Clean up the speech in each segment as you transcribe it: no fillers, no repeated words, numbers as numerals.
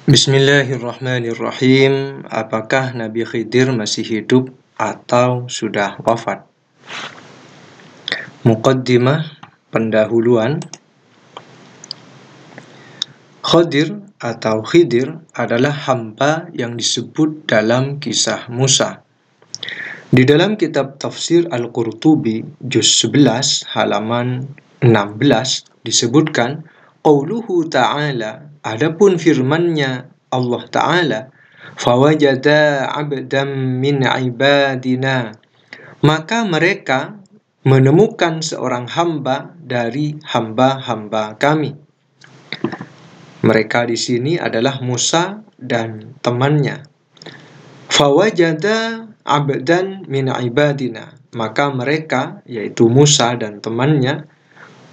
Bismillahirrahmanirrahim. Apakah Nabi Khidir masih hidup atau sudah wafat? Muqaddimah, pendahuluan. Khidir atau Khidir adalah hamba yang disebut dalam kisah Musa. Di dalam kitab tafsir Al-Qurtubi, juz 11, halaman 16, disebutkan, Qauluhu ta'ala, adapun firman-Nya Allah Ta'ala, fawajada abdan min ibadina, maka mereka menemukan seorang hamba dari hamba-hamba kami. Mereka di sini adalah Musa dan temannya. Fawajada abdan min ibadina, maka mereka, yaitu Musa dan temannya,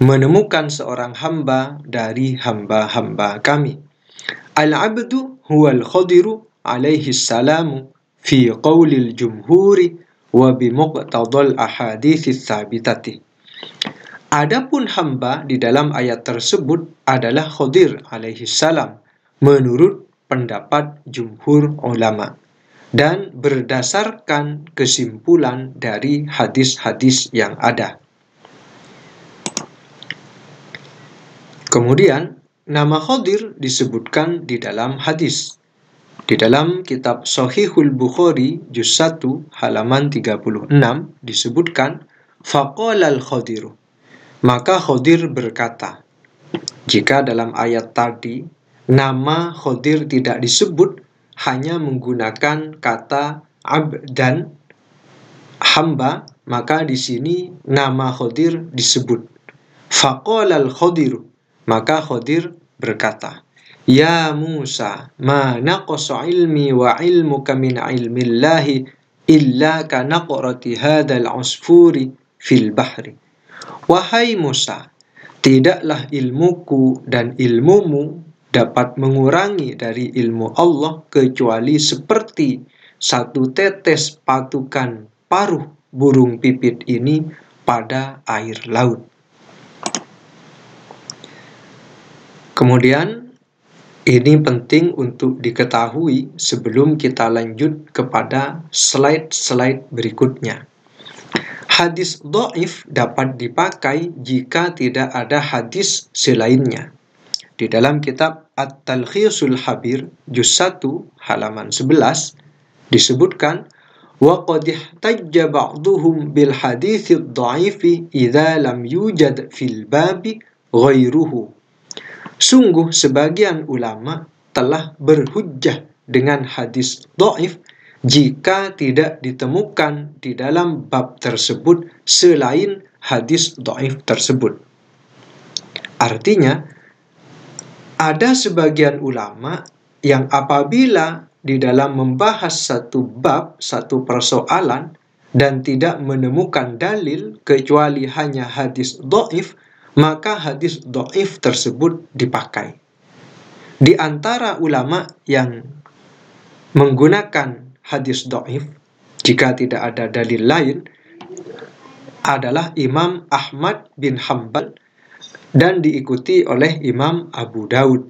menemukan seorang hamba dari hamba-hamba kami. Al-abdu huwal Khadiru alaihi salamu fi qawlil jumhuri wa bimuqtadal ahadithis sabitati. Adapun hamba di dalam ayat tersebut adalah Khadir alaihi salam menurut pendapat jumhur ulama dan berdasarkan kesimpulan dari hadis-hadis yang ada. Kemudian, nama Khadir disebutkan di dalam hadis. Di dalam kitab Shahihul Bukhari, juz 1, halaman 36, disebutkan, Faqalal Khadiru. Maka Khadir berkata, jika dalam ayat tadi, nama Khadir tidak disebut, hanya menggunakan kata abdan, hamba, maka di sini nama Khadir disebut. Faqalal Khadiru. Maka Khadir berkata, Ya Musa, ma naqasa ilmi wa ilmuka min ilmillahi illa ka naqrati hadal usfuri fil bahri. Wahai Musa, tidaklah ilmuku dan ilmumu dapat mengurangi dari ilmu Allah kecuali seperti satu tetes patukan paruh burung pipit ini pada air laut. Kemudian, ini penting untuk diketahui sebelum kita lanjut kepada slide-slide berikutnya. Hadis dhaif dapat dipakai jika tidak ada hadis selainnya. Di dalam kitab At-Talkhisul Habir, juz 1, halaman 11, disebutkan, وَقَدْ احْتَجَّ بَعْضُهُمْ بِالْحَدِيثِ الضَّعِيفِ إِذَا لَمْ يُوجَدْ فِي الْبَابِ غَيْرُهُ. Sungguh sebagian ulama telah berhujjah dengan hadis dhaif jika tidak ditemukan di dalam bab tersebut selain hadis dhaif tersebut. Artinya, ada sebagian ulama yang apabila di dalam membahas satu bab, satu persoalan, dan tidak menemukan dalil kecuali hanya hadis dhaif, maka hadis dhaif tersebut dipakai. Di antara ulama yang menggunakan hadis dhaif jika tidak ada dalil lain adalah Imam Ahmad bin Hanbal dan diikuti oleh Imam Abu Daud.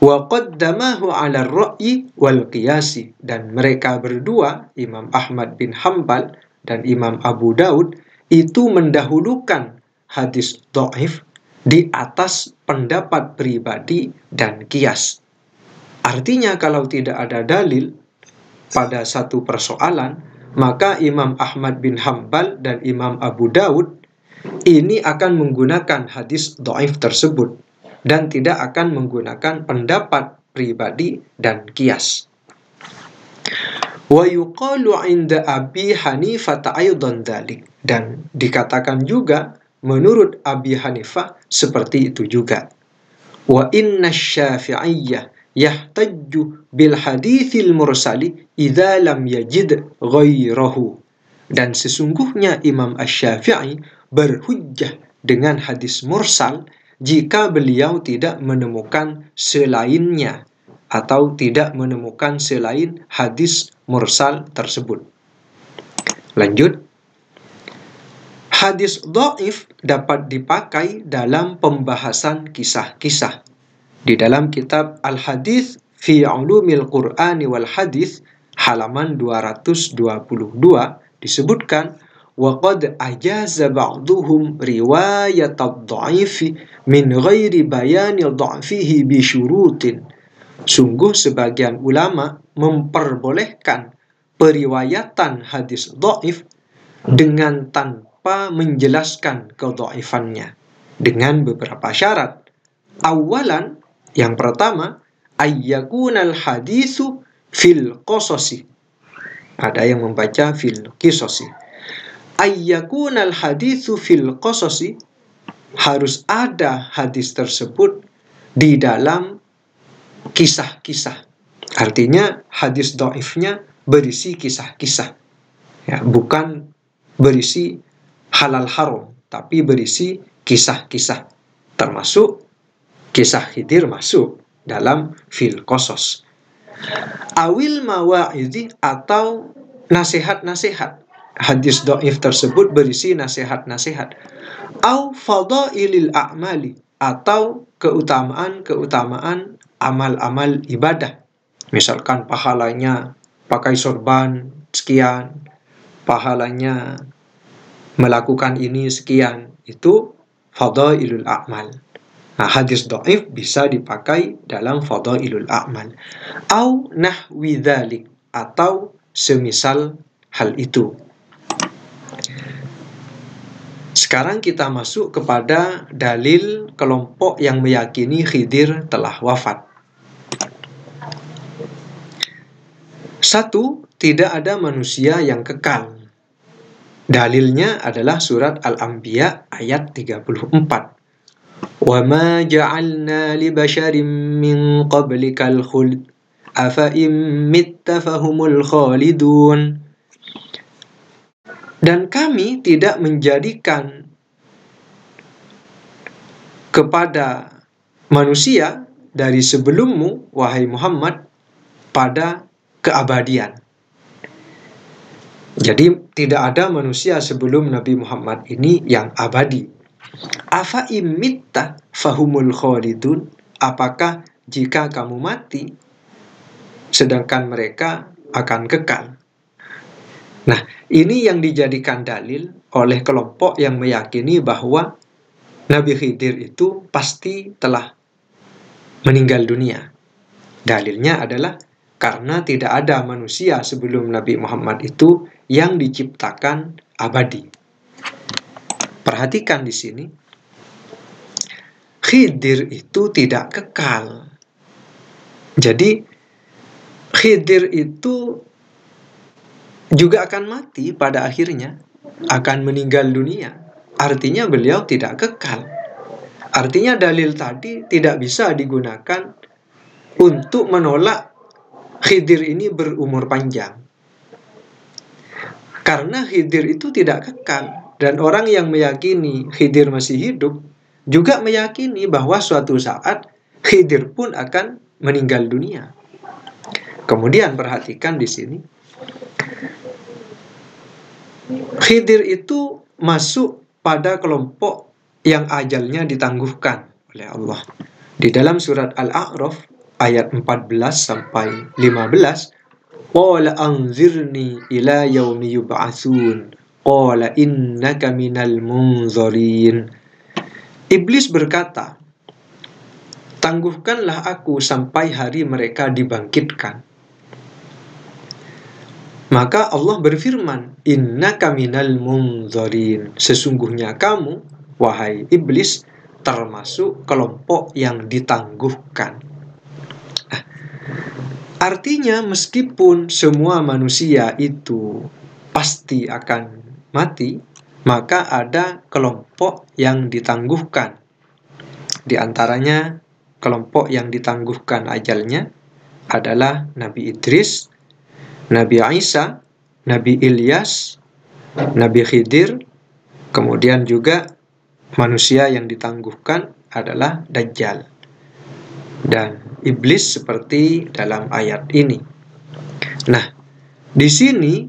Wa qaddamahu 'ala ar-ra'yi wal qiyasi, dan mereka berdua, Imam Ahmad bin Hanbal dan Imam Abu Daud, itu mendahulukan hadis dhaif di atas pendapat pribadi dan qiyas. Artinya kalau tidak ada dalil pada satu persoalan, maka Imam Ahmad bin Hanbal dan Imam Abu Daud ini akan menggunakan hadis dhaif tersebut dan tidak akan menggunakan pendapat pribadi dan qiyas. Wa yuqalu 'inda Abi Hanifah aidan dzalik, dan dikatakan juga menurut Abi Hanifah seperti itu juga. Wa inna Syafi'iyyah yahtajju bil haditsil mursali idza lam yajid ghairahu. Dan sesungguhnya Imam Asy-Syafi'i berhujjah dengan hadis mursal jika beliau tidak menemukan selainnya atau tidak menemukan selain hadis mursal tersebut. Lanjut. Hadis dhaif dapat dipakai dalam pembahasan kisah-kisah. Di dalam kitab Al-Hadits fi ulumil Qur'ani wal hadis halaman 222 disebutkan wa qad ajaza ba'duhum riwayat ad-dha'ifi min ghairi bayani dha'fihi bi syurutin. Sungguh sebagian ulama memperbolehkan periwayatan hadis dhaif dengan tanpa menjelaskan kedhaifannya dengan beberapa syarat. Awalan, yang pertama, ayyakunal hadisu fil qasasi. Ada yang membaca fil qisasi. Ayyakunal hadisu fil qasasi, harus ada hadis tersebut di dalam kisah-kisah. Artinya hadis dhaifnya berisi kisah-kisah. Ya, bukan berisi halal haram, tapi berisi kisah-kisah. Termasuk kisah Khidir masuk dalam fil qasas. Awil mawa'idhi, atau nasihat-nasihat. Hadis dhaif tersebut berisi nasihat-nasihat. Au fadailil a'mali, atau keutamaan-keutamaan amal-amal ibadah. Misalkan pahalanya pakai sorban sekian, pahalanya melakukan ini sekian, itu fadailul a'mal. Nah, hadis dhaif bisa dipakai dalam fadailul a'mal. Au nahwi dzalik, atau semisal hal itu. Sekarang kita masuk kepada dalil kelompok yang meyakini Khidir telah wafat. 1. Tidak ada manusia yang kekal. Dalilnya adalah surat Al-Anbiya ayat 34. Wa ma ja'alna li basharin min qablikal khuld afa in mitta fahumul khalidun. Dan kami tidak menjadikan kepada manusia dari sebelummu, wahai Muhammad, pada keabadian. Jadi tidak ada manusia sebelum Nabi Muhammad ini yang abadi. Afa imitta fahumul khalidun, apakah jika kamu mati sedangkan mereka akan kekal? Nah, ini yang dijadikan dalil oleh kelompok yang meyakini bahwa Nabi Khidir itu pasti telah meninggal dunia. Dalilnya adalah karena tidak ada manusia sebelum Nabi Muhammad itu yang diciptakan abadi. Perhatikan di sini, Khidir itu tidak kekal. Jadi Khidir itu juga akan mati pada akhirnya, akan meninggal dunia. Artinya beliau tidak kekal. Artinya dalil tadi tidak bisa digunakan untuk menolak Khidir ini berumur panjang. Karena Khidir itu tidak kekal. Dan orang yang meyakini Khidir masih hidup juga meyakini bahwa suatu saat Khidir pun akan meninggal dunia. Kemudian perhatikan di sini, Khidir itu masuk pada kelompok yang ajalnya ditangguhkan oleh Allah. Di dalam surat Al-A'raf ayat 14 sampai 15, qala anzirni ila yaumi yub'atsun qala innaka minal munzirin. Iblis berkata, tangguhkanlah aku sampai hari mereka dibangkitkan. Maka Allah berfirman, innaka minal munzirin, sesungguhnya kamu, wahai iblis, termasuk kelompok yang ditangguhkan. Artinya meskipun semua manusia itu pasti akan mati, maka ada kelompok yang ditangguhkan. Di antaranya kelompok yang ditangguhkan ajalnya adalah Nabi Idris, Nabi Isa, Nabi Ilyas, Nabi Khidir, kemudian juga manusia yang ditangguhkan adalah Dajjal dan iblis seperti dalam ayat ini. Nah, di sini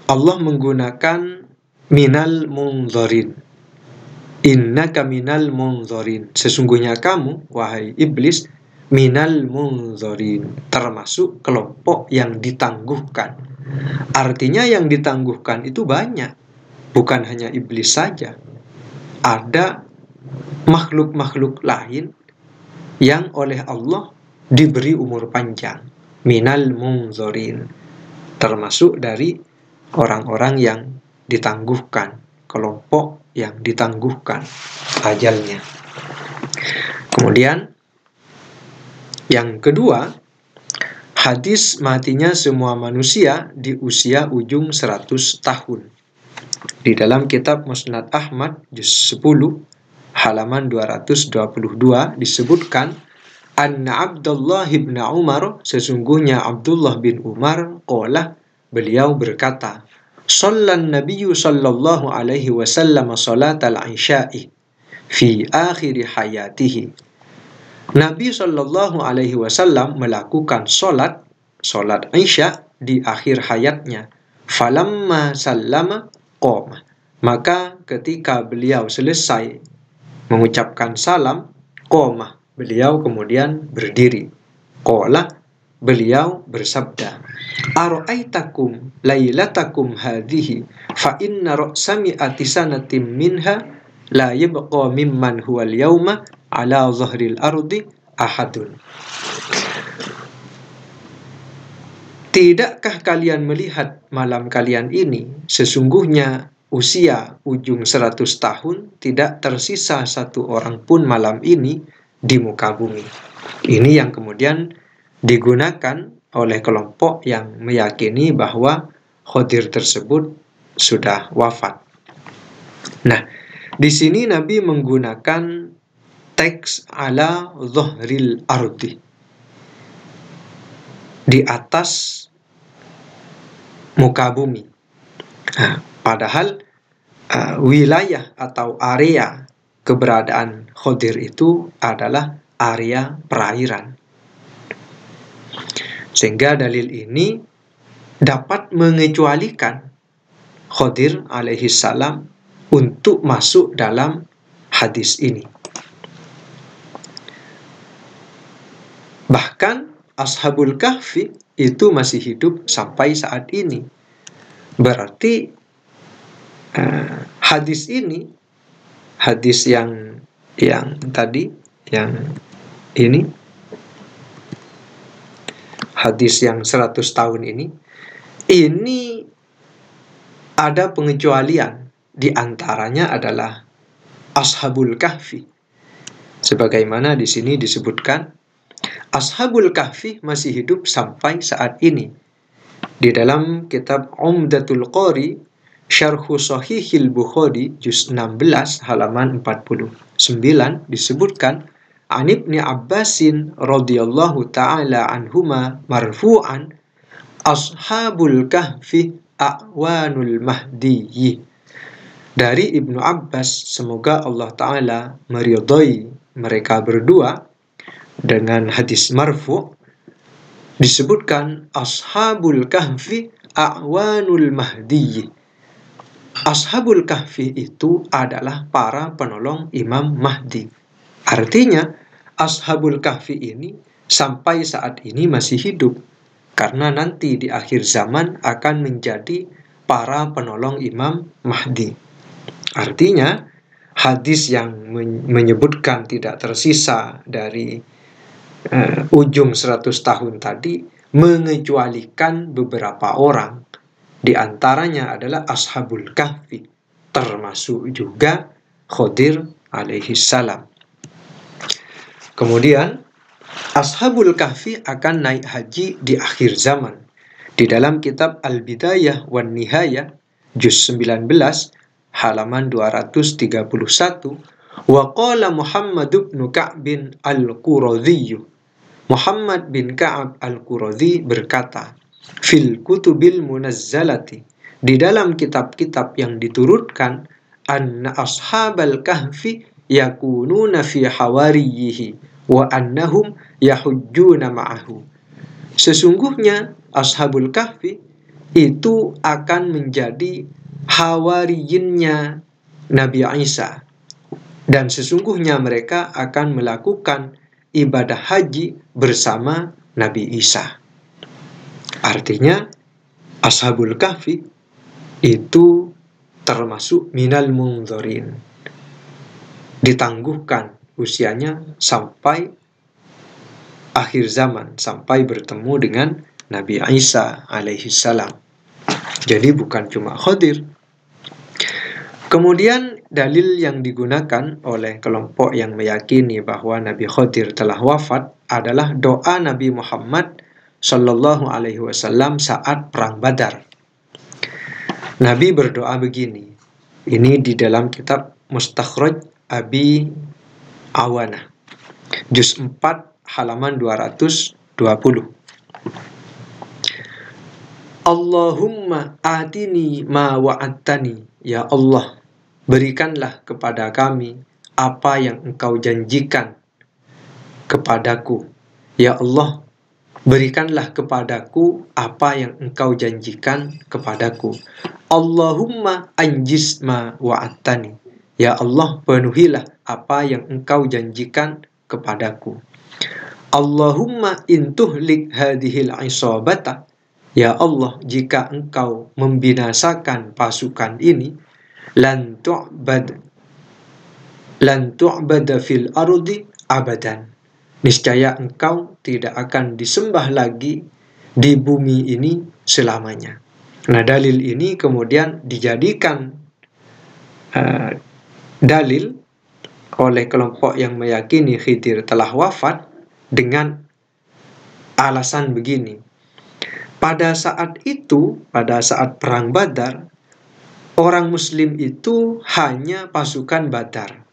Allah menggunakan minal munzirin. Innaka minal munzirin. Sesungguhnya kamu, wahai iblis, minal munzorin, termasuk kelompok yang ditangguhkan. Artinya yang ditangguhkan itu banyak, bukan hanya iblis saja. Ada makhluk-makhluk lain yang oleh Allah diberi umur panjang, minal munzorin, termasuk dari orang-orang yang ditangguhkan, kelompok yang ditangguhkan ajalnya. Kemudian yang kedua, hadis matinya semua manusia di usia ujung 100 tahun. Di dalam kitab Musnad Ahmad juz 10 halaman 222 disebutkan, anna Abdullah bin Umar, sesungguhnya Abdullah bin Umar, qala, beliau berkata, sallan nabiyyu sallallahu alaihi wasallam salatal isya'i fi akhir hayatihi. Nabi sallallahu alaihi wasallam melakukan salat Isya di akhir hayatnya. Falamma sallama qoma, maka ketika beliau selesai mengucapkan salam, qoma, beliau kemudian berdiri. Qala, beliau bersabda, ara'aitakum lailatakum hadhihi fa inna ra'sami atisanatim minha la yabqa mimman huwal yawma ala zahril ardi ahadun. Tidakkah kalian melihat malam kalian ini? Sesungguhnya usia ujung 100 tahun tidak tersisa satu orang pun malam ini di muka bumi. Ini yang kemudian digunakan oleh kelompok yang meyakini bahwa Khadir tersebut sudah wafat. Nah, di sini Nabi menggunakan teks ala zahril ardi, di atas muka bumi. Nah, padahal wilayah atau area keberadaan Khadir itu adalah area perairan. Sehingga dalil ini dapat mengecualikan Khadir alaihi salam untuk masuk dalam hadis ini. Bahkan Ashabul Kahfi itu masih hidup sampai saat ini. Berarti hadis ini, hadis yang tadi, yang ini, hadis yang 100 tahun ini ada pengecualian. Di antaranya adalah Ashabul Kahfi. Sebagaimana di sini disebutkan, Ashabul Kahfi masih hidup sampai saat ini. Di dalam kitab Umdatul Qari, Syarhu Sahihil Bukhari, juz 16, halaman 49, disebutkan, An Ibni Abbasin radhiyallahu ta'ala anhuma marfu'an, Ashabul Kahfi a'wanul mahdiyyi. Dari Ibnu Abbas, semoga Allah Ta'ala meridhai mereka berdua, dengan hadis marfu' disebutkan Ashabul Kahfi a'wanul mahdiyyi. Ashabul Kahfi itu adalah para penolong Imam Mahdi. Artinya Ashabul Kahfi ini sampai saat ini masih hidup, karena nanti di akhir zaman akan menjadi para penolong Imam Mahdi. Artinya hadis yang menyebutkan tidak tersisa dari ujung 100 tahun tadi mengecualikan beberapa orang. Di antaranya adalah Ashabul Kahfi, termasuk juga Khadir alaihi salam. Kemudian Ashabul Kahfi akan naik haji di akhir zaman. Di dalam kitab Al-Bidayah wan Nihayah juz 19 halaman 231, wa qala Muhammad bin Ka'b al-Quradhi, Muhammad bin Ka'ab al-Quradhi berkata, fil kutubil munazzalati, di dalam kitab-kitab yang diturunkan, anna ashabal kahfi yakununa fi hawariyihi wa annahum yahujjuna ma'ahu. Sesungguhnya ashabul kahfi itu akan menjadi hawariyinnya Nabi Isa, dan sesungguhnya mereka akan melakukan ibadah haji bersama Nabi Isa. Artinya Ashabul Kahfi itu termasuk minal munzorin, ditangguhkan usianya sampai akhir zaman, sampai bertemu dengan Nabi Isa alaihi salam. Jadi bukan cuma Khadir. Kemudian dalil yang digunakan oleh kelompok yang meyakini bahwa Nabi Khadir telah wafat adalah doa Nabi Muhammad Shallallahu Alaihi Wasallam saat perang Badar. Nabi berdoa begini. Ini di dalam kitab Mustakhraj Abi Awanah, juz 4 halaman 220. Allahumma atini ma wa'adtani, ya Allah, berikanlah kepada kami apa yang Engkau janjikan kepadaku. Ya Allah, berikanlah kepadaku apa yang Engkau janjikan kepadaku. Allahumma anjis ma wa'adtani, ya Allah, penuhilah apa yang Engkau janjikan kepadaku. Allahumma intuhlik hadhil isabata, ya Allah, jika Engkau membinasakan pasukan ini, lan tu'bada fil ardi abadan, niscaya Engkau tidak akan disembah lagi di bumi ini selamanya. Nah, dalil ini kemudian dijadikan dalil oleh kelompok yang meyakini Khidir telah wafat dengan alasan begini. Pada saat itu, pada saat perang Badar, orang Muslim itu hanya pasukan Badar.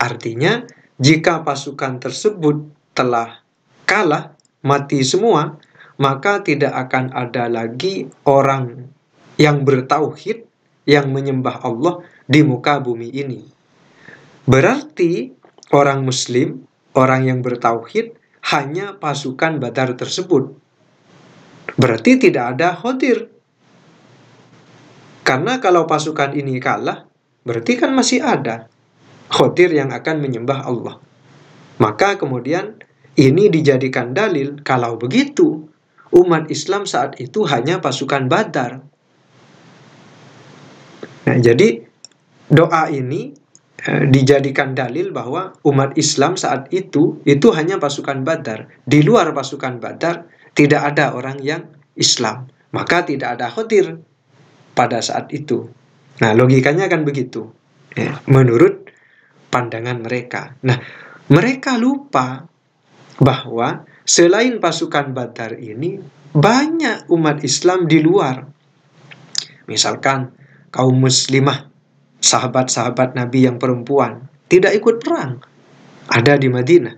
Artinya, jika pasukan tersebut telah kalah, mati semua, maka tidak akan ada lagi orang yang bertauhid, yang menyembah Allah di muka bumi ini. Berarti orang Muslim, orang yang bertauhid, hanya pasukan Badar tersebut. Berarti tidak ada Khadir. Karena kalau pasukan ini kalah, berarti kan masih ada Khadir yang akan menyembah Allah. Maka kemudian ini dijadikan dalil kalau begitu umat Islam saat itu hanya pasukan Badar. Nah, jadi doa ini dijadikan dalil bahwa umat Islam saat itu hanya pasukan Badar. Di luar pasukan Badar tidak ada orang yang Islam. Maka tidak ada Khadir pada saat itu. Nah, logikanya kan begitu. Menurut pandangan mereka. Nah, mereka lupa bahwa selain pasukan Badar ini, banyak umat Islam di luar. Misalkan kaum muslimah, sahabat-sahabat Nabi yang perempuan, tidak ikut perang. Ada di Madinah.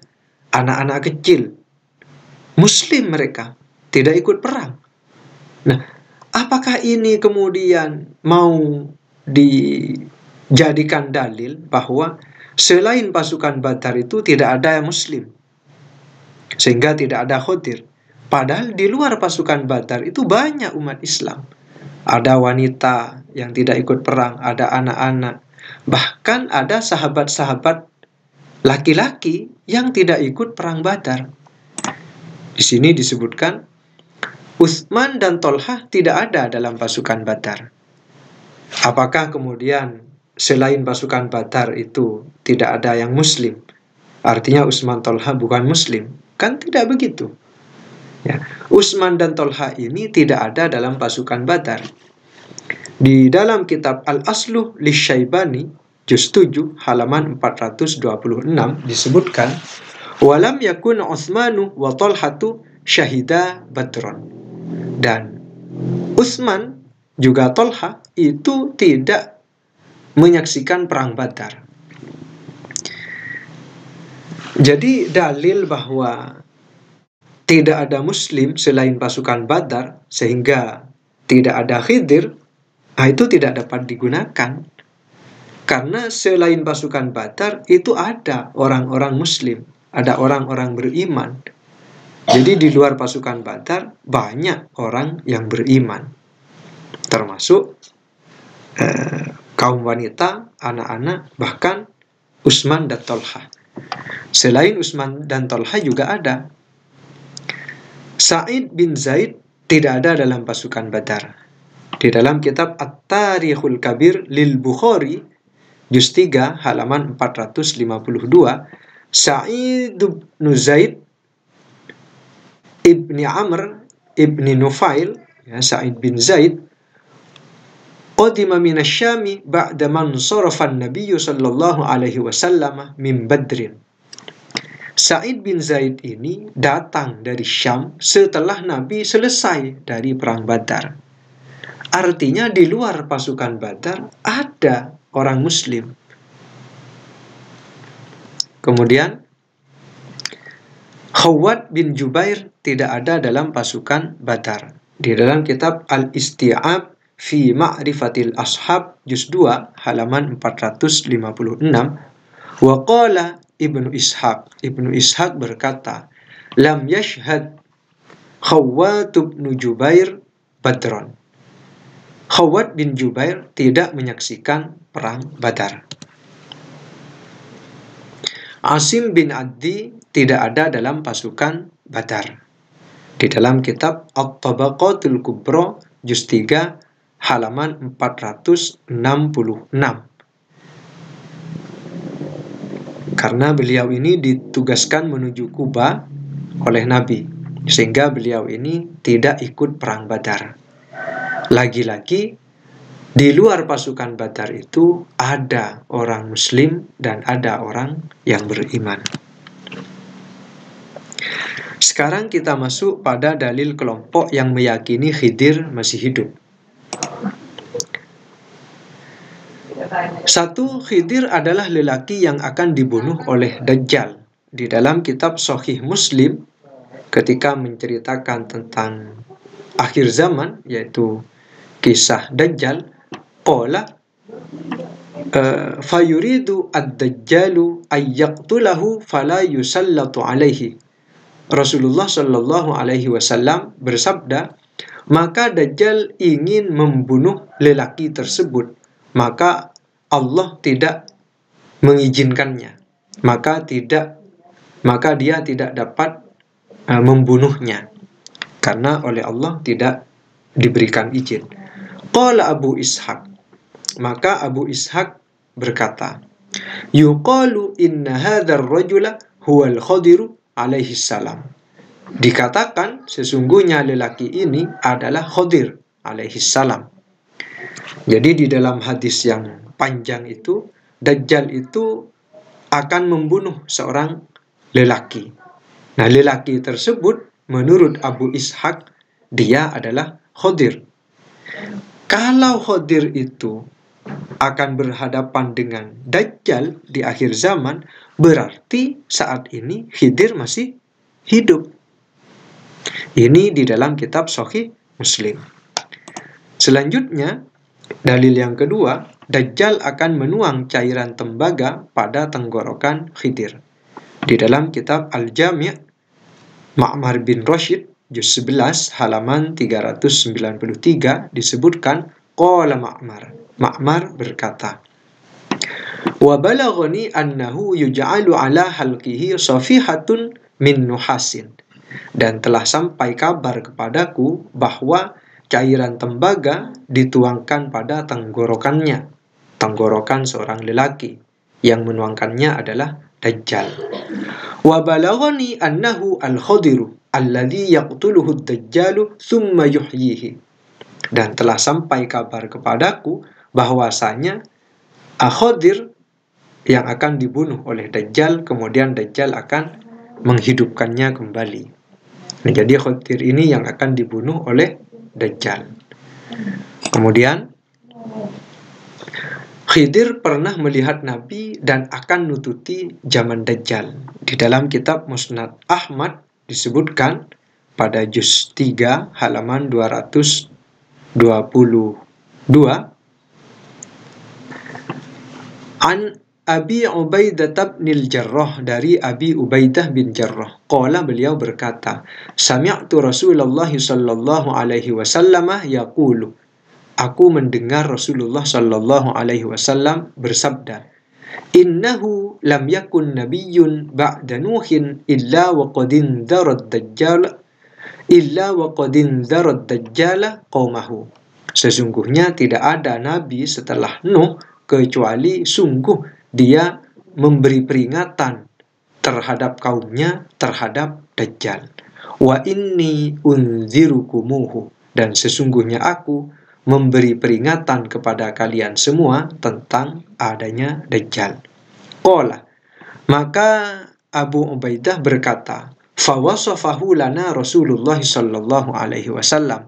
Anak-anak kecil, Muslim mereka, tidak ikut perang. Nah, apakah ini kemudian mau dijadikan dalil bahwa selain pasukan Badar itu tidak ada Muslim, sehingga tidak ada Khadir? Padahal di luar pasukan Badar itu banyak umat Islam. Ada wanita yang tidak ikut perang, ada anak-anak, bahkan ada sahabat-sahabat laki-laki yang tidak ikut perang Badar. Di sini disebutkan Utsman dan Tolhah tidak ada dalam pasukan Badar. Apakah kemudian selain pasukan Badar itu tidak ada yang Muslim? Artinya Utsman Tolhah bukan Muslim? Kan tidak begitu. Ya, Utsman dan Tolhah ini tidak ada dalam pasukan Badar. Di dalam kitab Al-Aslu Lisyaibani, juz 7 halaman 426 disebutkan, walam yakun Utsmanu wa Tolhatu syahida Badron. Dan Utsman juga Tolhah itu tidak menyaksikan perang Badar. Jadi dalil bahwa tidak ada Muslim selain pasukan Badar, sehingga tidak ada Khidir, itu tidak dapat digunakan. Karena selain pasukan Badar, itu ada orang-orang Muslim, ada orang-orang beriman. Jadi di luar pasukan Badar, banyak orang yang beriman. Termasuk kaum wanita, anak-anak, bahkan Utsman dan Tolhah. Selain Utsman dan Thalha juga ada. Sa'id bin Zaid tidak ada dalam pasukan Badar. Di dalam kitab At-Tarikhul Kabir lil Bukhari, juz 3, halaman 452, Sa'id bin Zaid ibni Amr ibni Nufail, ya, Sa'id bin Zaid, qadima minasyami ba'da man sarafa an-nabiy sallallahu alaihi wasallam min Badrin. Sa'id bin Zaid ini datang dari Syam setelah Nabi selesai dari perang Badar. Artinya di luar pasukan Badar ada orang Muslim. Kemudian Khawwat bin Jubair tidak ada dalam pasukan Badar. Di dalam kitab Al-Isti'ab fi Ma'rifatil Ashab, juz 2, halaman 456, wa qala Ibnu Ishaq berkata, lam yashhad Khawwat bin Jubair Badron. Khawwat bin Jubair tidak menyaksikan perang Badar. Asim bin Addi tidak ada dalam pasukan Badar. Di dalam kitab At-Tabaqatul Kubra, juz 3, halaman 466. Karena beliau ini ditugaskan menuju Kuba oleh Nabi, sehingga beliau ini tidak ikut perang Badar. Lagi-lagi di luar pasukan Badar itu ada orang Muslim dan ada orang yang beriman. Sekarang kita masuk pada dalil kelompok yang meyakini Khidir masih hidup. Satu, Khidir adalah lelaki yang akan dibunuh oleh Dajjal. Di dalam kitab Sahih Muslim, ketika menceritakan tentang akhir zaman, yaitu kisah Dajjal, qala fayuridu ad-dajjalu ayyaqtulahu fala yusallatu alaihi. Rasulullah Shallallahu alaihi wasallam bersabda, maka Dajjal ingin membunuh lelaki tersebut, maka Allah tidak mengizinkannya, maka dia tidak dapat membunuhnya karena oleh Allah tidak diberikan izin. Qala Abu Ishaq, maka Abu Ishaq berkata, yuqalu inna hadzal rajula huwal Khadir alaihi salam. Dikatakan sesungguhnya lelaki ini adalah Khadir alaihi salam. Jadi di dalam hadis yang panjang itu, Dajjal itu akan membunuh seorang lelaki. Nah, lelaki tersebut menurut Abu Ishaq dia adalah Khadir. Kalau Khadir itu akan berhadapan dengan Dajjal di akhir zaman, berarti saat ini Khidir masih hidup. Ini di dalam kitab Sahih Muslim. Selanjutnya, dalil yang kedua, Dajjal akan menuang cairan tembaga pada tenggorokan Khidir. Di dalam kitab Al-Jami' Ma'mar bin Rashid, juz 11, halaman 393 disebutkan, qala Ma'mar berkata, wa balaghani annahu yuj'alu ala halqihi safihatun min nuhasin. Dan telah sampai kabar kepadaku bahwa cairan tembaga dituangkan pada tenggorokannya, tenggorokan seorang lelaki. Yang menuangkannya adalah Dajjal. Wa balaghani annahu al-Khadiru alladhi yaqtuluhu ad-Dajjalu thumma yuhyihi. Dan telah sampai kabar kepadaku bahwasanya Khadir yang akan dibunuh oleh Dajjal, kemudian Dajjal akan menghidupkannya kembali. Nah, jadi Khadir ini yang akan dibunuh oleh Dajjal. Kemudian Khidir pernah melihat Nabi dan akan nututi zaman Dajjal. Di dalam kitab Musnad Ahmad disebutkan pada juz 3 halaman 222, an Abi Ubaidah bin Jarrah, dari Abi Ubaidah bin Jarrah. Qala, beliau berkata, sami'tu Rasulullah sallallahu alaihi wasallam yaqulu. Aku mendengar Rasulullah sallallahu alaihi wasallam bersabda, Innahu lam yakun nabiyyun ba'da Nuhin illa wa qadin dharad dajjal qaumahu. Sesungguhnya tidak ada nabi setelah Nuh kecuali sungguh dia memberi peringatan terhadap kaumnya terhadap Dajjal. Wa inni unzirukumuhu, dan sesungguhnya aku memberi peringatan kepada kalian semua tentang adanya Dajjal. Qala, maka Abu Ubaidah berkata, fawasafahu lana Rasulullah sallallahu alaihi wasallam.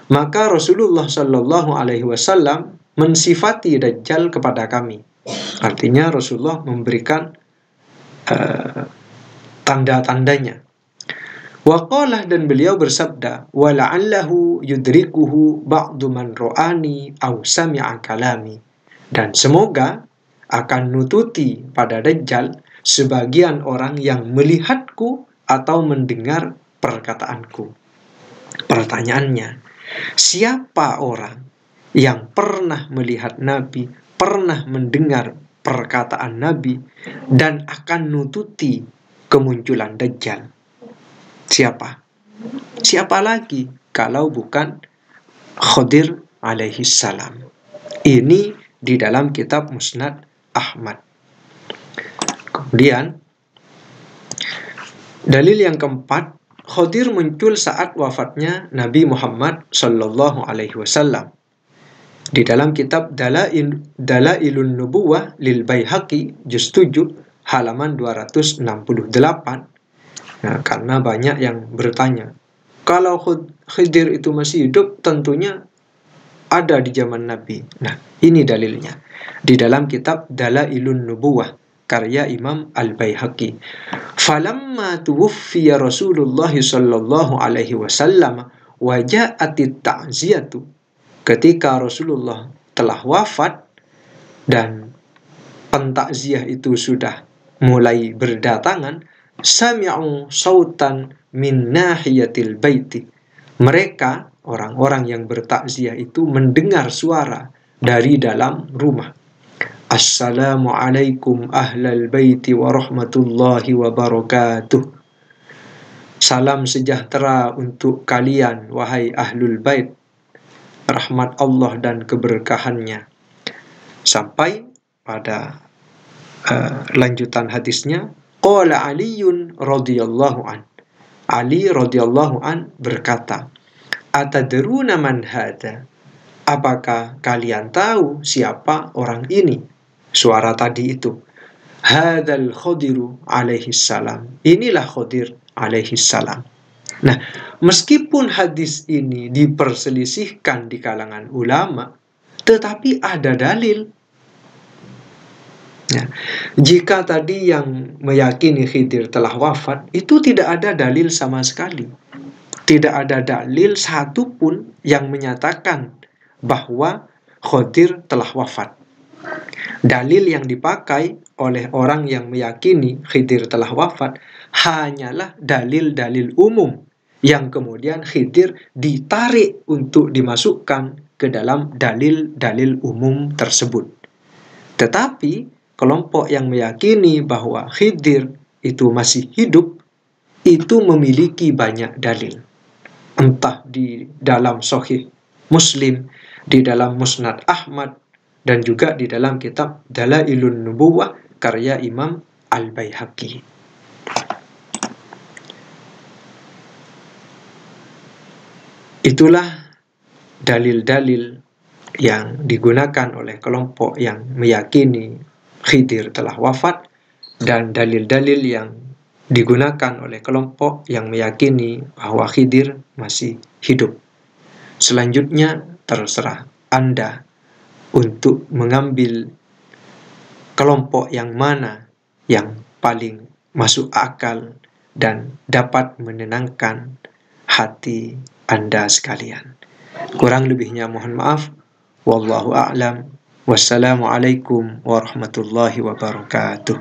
Maka Rasulullah sallallahu alaihi wasallam mensifati Dajjal kepada kami. Artinya Rasulullah memberikan tanda-tandanya. Waqalah, dan beliau bersabda, wala'allahu yudrikuhu ba'du man ra'ani aw sami'a kalami, dan semoga akan nututi pada Dajjal sebagian orang yang melihatku atau mendengar perkataanku. Pertanyaannya, siapa orang yang pernah melihat Nabi, pernah mendengar perkataan Nabi, dan akan nututi kemunculan Dajjal? Siapa? Siapa lagi kalau bukan Khadir alaihi salam? Ini di dalam kitab Musnad Ahmad. Kemudian dalil yang keempat, Khadir muncul saat wafatnya Nabi Muhammad sallallahu alaihi wasallam. Di dalam kitab Dalailun Nubuwah lil Baihaqi juz 7 halaman 268. Nah, karena banyak yang bertanya, kalau Khidir itu masih hidup, tentunya ada di zaman Nabi. Nah, ini dalilnya. Di dalam kitab Dalailun Nubuwah karya Imam Al-Baihaqi. Falamma tuwuffiya Rasulullah sallallahu alaihi wasallam wa ja'atit ta'ziyatu. Ketika Rasulullah telah wafat dan pentakziah itu sudah mulai berdatangan, sami'u sautan min nahiyatil baiti. Mereka, orang-orang yang bertakziah itu, mendengar suara dari dalam rumah. Assalamualaikum ahlal baiti wa rahmatullahi wa barakatuh. Salam sejahtera untuk kalian, wahai ahlul bait, rahmat Allah dan keberkahannya. Sampai pada lanjutan hadisnya, qala Aliyun radhiyallahu an. Ali radhiyallahu an berkata, atadruna man hada? Apakah kalian tahu siapa orang ini? Suara tadi itu. Hadzal Khadiru alaihi salam. Inilah Khadir alaihi salam. Nah, meskipun hadis ini diperselisihkan di kalangan ulama, tetapi ada dalil. Nah, jika tadi yang meyakini Khidir telah wafat, itu tidak ada dalil sama sekali. Tidak ada dalil satupun yang menyatakan bahwa Khidir telah wafat. Dalil yang dipakai oleh orang yang meyakini Khidir telah wafat hanyalah dalil-dalil umum yang kemudian Khidir ditarik untuk dimasukkan ke dalam dalil-dalil umum tersebut. Tetapi kelompok yang meyakini bahwa Khidir itu masih hidup, itu memiliki banyak dalil. Entah di dalam Sahih Muslim, di dalam Musnad Ahmad, dan juga di dalam kitab Dalailun Nubuwah karya Imam Al-Baihaqi. Itulah dalil-dalil yang digunakan oleh kelompok yang meyakini Khidir telah wafat, dan dalil-dalil yang digunakan oleh kelompok yang meyakini bahwa Khidir masih hidup. Selanjutnya terserah Anda untuk mengambil kelompok yang mana yang paling masuk akal dan dapat menenangkan hati Anda sekalian. Kurang lebihnya mohon maaf. Wallahu a'lam. Wassalamualaikum warahmatullahi wabarakatuh.